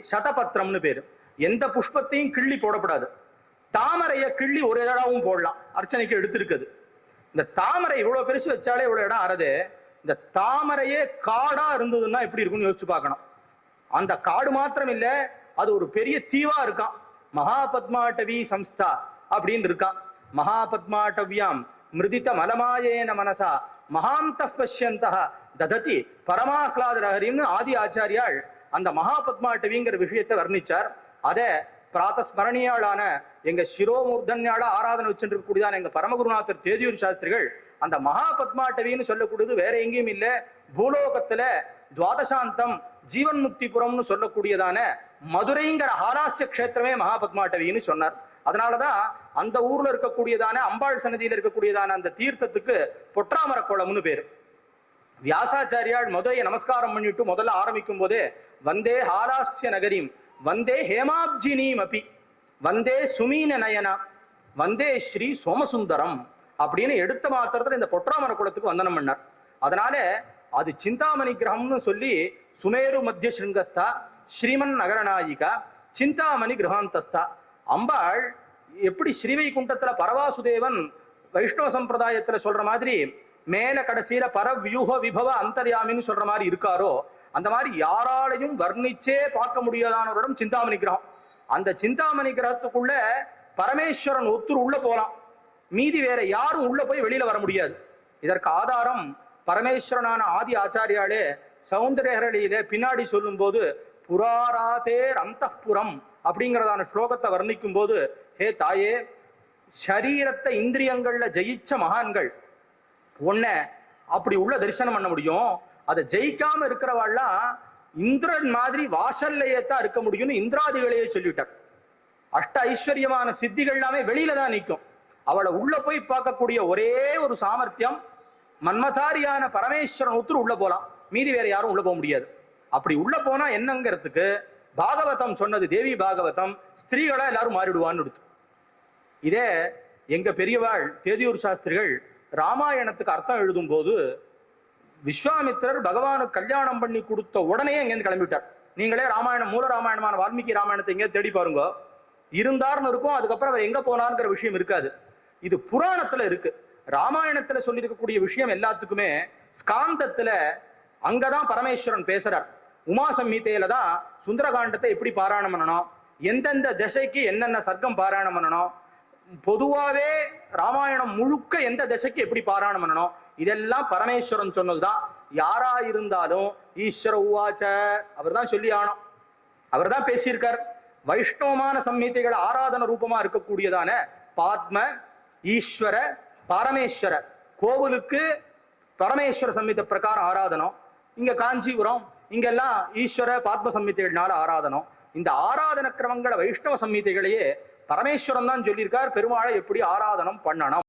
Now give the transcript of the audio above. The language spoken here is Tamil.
சதபத்திரம்னு பேரு. எந்த புஷ்பத்தையும் கிள்ளி போடப்படாது. தாமரைய கிள்ளி ஒரு இடமும் போடலாம், அர்ச்சனைக்கு எடுத்திருக்குது. இந்த தாமரை இவ்வளவு பெருசு வச்சாலே இவ்வளவு இடம் ஆறது. இந்த தாமரையே காடா இருந்ததுன்னா எப்படி இருக்கும்னு யோசிச்சு பார்க்கணும். அந்த காடு மாத்திரம் இல்ல, அது ஒரு பெரிய தீவா இருக்கான். மகாபத்மாட்டவி சம்ஸ்தா அப்படின்னு இருக்கான். மகாபத்மாட்டவியாம் மிருதித மலமாயேன மனசா மகாந்த பஷ்யந்த தததி பரமாஹ்லாதரஹரின்னு ஆதி ஆச்சாரியால் அந்த மகாபத்மாட்டவிங்கிற விஷயத்தை வர்ணிச்சார். அதை பிராத்தஸ்மரணியாளான எங்க சிரோமூர்தன்யால ஆராதனை வச்சுருக்கக்கூடியதான எங்க பரமகுருநாதர் தேதியூர் சாஸ்திரிகள் அந்த மகாபத்மாட்டவின்னு சொல்லக்கூடியது வேற எங்கேயும் இல்ல, பூலோகத்துல துவாதசாந்தம் ஜீவன் முக்திபுரம்னு சொல்லக்கூடியதான மதுரைங்கிற ஆலாசிய கஷேத்திரமே மகாபத்மாட்டவின்னு சொன்னார். அதனாலதான் அந்த ஊர்ல இருக்கக்கூடியதான அம்பாள் சன்னதியில இருக்கக்கூடியதான அந்த தீர்த்தத்துக்கு பொற்றாமர குளம்னு பேரு. வியாசாச்சாரியால் மதுரையை நமஸ்காரம் பண்ணிட்டு முதல்ல ஆரம்பிக்கும் போதே வந்தே ஹாலாஸ்ய நகரிம் வந்தே ஹேமாப்ஜினீம் அப்பி வந்தே சுமீன நயனா வந்தே ஸ்ரீ சோமசுந்தரம் அப்படின்னு எடுத்த மாத்திரத்துல இந்த பொற்றாமர குளத்துக்கு வந்தனம் பண்ணார். அதனால அது சிந்தாமணி கிரகம்னு சொல்லி சுமேரு மத்திய ஸ்ருங்கஸ்தா ஸ்ரீமன் நகரநாயிகா சிந்தாமணி கிரகாந்தஸ்தா. அம்பாள் எப்படி ஸ்ரீவைகுண்டத்துல பரவாசுதேவன் வைஷ்ணவ சம்பிரதாயத்துல சொல்ற மாதிரி மேல கடைசியில பரவியூக விபவ அந்தர்யாமின்னு சொல்ற மாதிரி இருக்காரோ, அந்த மாதிரி யாராலையும் வர்ணிச்சே பார்க்க முடியாதான ஒரு இடம் சிந்தாமணி கிரகம். அந்த சிந்தாமணி கிரகத்துக்குள்ள பரமேஸ்வரன் ஒத்துரு உள்ள போலாம், மீதி வேற யாரும் உள்ள போய் வெளியில வர முடியாது. இதற்கு ஆதாரம் பரமேஸ்வரனான ஆதி ஆச்சாரியாலே சௌந்தர்யஹரியிலே பின்னாடி சொல்லும் போது புராராதேர் அந்தப்புறம் அப்படிங்கிறதான ஸ்லோகத்தை வர்ணிக்கும் போது, ஹே தாயே, சரீரத்தை இந்திரியங்கள்ல ஜெயிச்ச மகான்கள் ஒன்ன அப்படி உள்ள தரிசனம் பண்ண முடியும். அதை ஜெயிக்காம இருக்கிறவாள்லாம் இந்திரன் மாதிரி வாசல்லையே தான் இருக்க முடியும்னு இந்திராதிகளையே சொல்லிட்டார். அஷ்ட ஐஸ்வர்யமான சித்திகள் எல்லாமே வெளியில தான் நிற்கும். அவளை உள்ள போய் பார்க்கக்கூடிய ஒரே ஒரு சாமர்த்தியம் மன்மதாரியான பரமேஸ்வரன் ஒத்துரு உள்ள போலாம், மீதி வேற யாரும் உள்ள போக முடியாது. அப்படி உள்ள போனா என்னங்கிறதுக்கு பாகவதம் சொன்னது, தேவி பாகவதம், ஸ்திரீகளா எல்லாரும் மாறிடுவான்னு எடுத்து. இதே எங்க பெரியவாள் தேதியூர் சாஸ்திரிகள் ராமாயணத்துக்கு அர்த்தம் எழுதும் போது விஸ்வாமித்திரர் பகவானுக்கு கல்யாணம் பண்ணி கொடுத்த உடனே எங்கேருந்து கிளம்பிட்டார். நீங்களே ராமாயணம் மூல ராமாயணமான வால்மீகி ராமாயணத்தை எங்கேயாவது தேடி பாருங்க, இருந்தார்னு இருக்கும். அதுக்கப்புறம் அவர் எங்க போனாருங்கிற விஷயம் இருக்காது. இது புராணத்துல இருக்கு. ராமாயணத்துல சொல்லியிருக்கக்கூடிய விஷயம் எல்லாத்துக்குமே ஸ்காந்தத்துல அங்கதான் பரமேஸ்வரன் பேசுறார். உமா சம்ஹிதையில தான் சுந்தரகாண்டத்தை எப்படி பாராயணம் பண்ணணும், எந்தெந்த திசைக்கு என்னென்ன சர்க்கம் பாராயணம் பண்ணணும், பொதுவாவே ராமாயணம் முழுக்க எந்த திசைக்கு எப்படி பாராயணம் பண்ணணும், இதெல்லாம் பரமேஸ்வரன் சொன்னதுதான். யாரா இருந்தாலும் ஈஸ்வர உவாச்ச அவர் தான் சொல்லி ஆனோம், அவர் தான் பேசியிருக்கார். வைஷ்ணவமான சம்ஹிதைகள் ஆராதன ரூபமா இருக்கக்கூடியதான பாத்ம ஈஸ்வர பரமேஸ்வர கோவிலுக்கு பரமேஸ்வர சம்ஹிதை பிரகாரம் ஆராதனம். இங்க காஞ்சிபுரம் இங்கெல்லாம் ஈஸ்வர பாத்ம சம்ஹிதைகள்னால ஆராதனம். இந்த ஆராதன கிரமங்களை வைஷ்ணவ சம்ஹிதைகளையே பரமேஸ்வரன் தான் சொல்லியிருக்கார் பெருமாளை எப்படி ஆராதனம் பண்ணணும்.